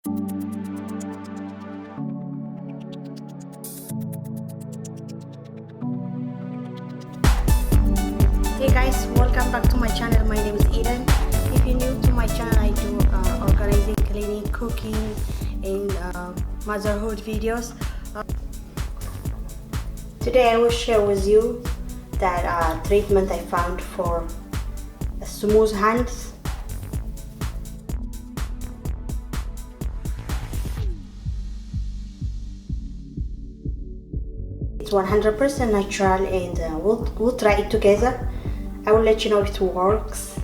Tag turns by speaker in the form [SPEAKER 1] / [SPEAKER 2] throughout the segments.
[SPEAKER 1] Hey guys, welcome back to my channel. My name is Eden. If you're new to my channel, I do organizing, cleaning, cooking, and motherhood videos. Today I will share with you that treatment I found for smooth hands. It's 100% natural, and we'll try it together. I will let you know if it works.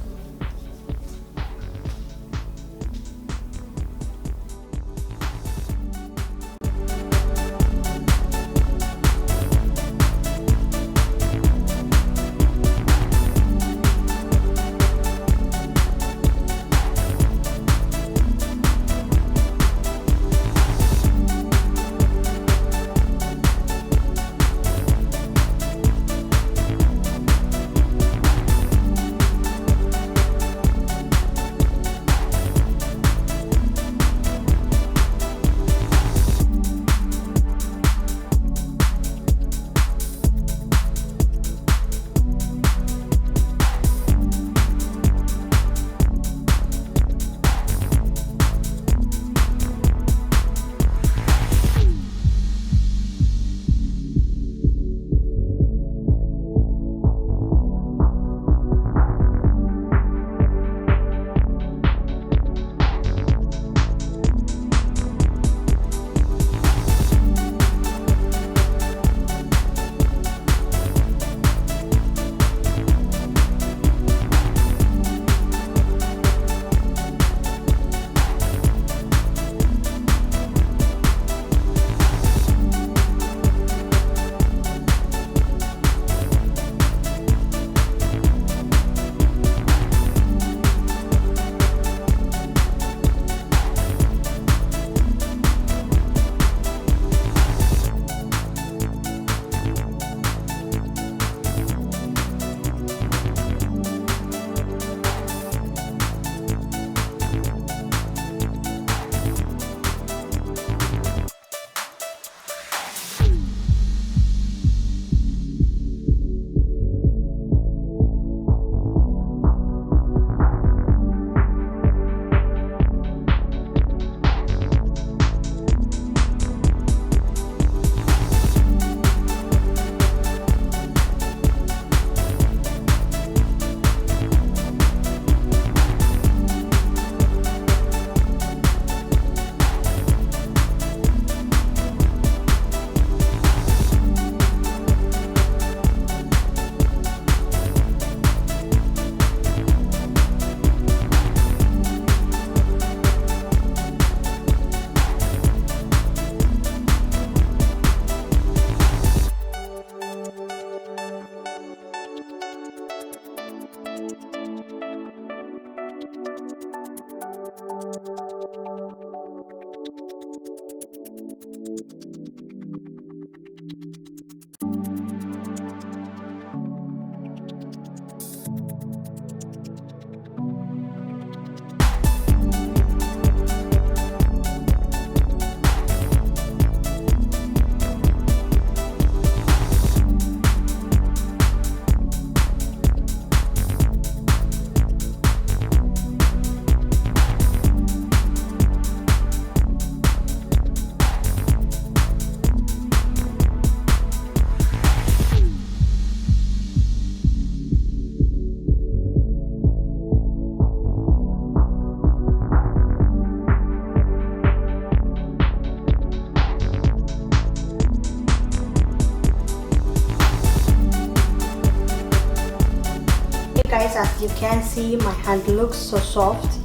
[SPEAKER 1] Guys, as you can see, my hand looks so soft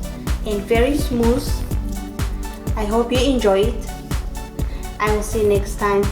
[SPEAKER 1] and very smooth. I hope you enjoy it. I will see you next time.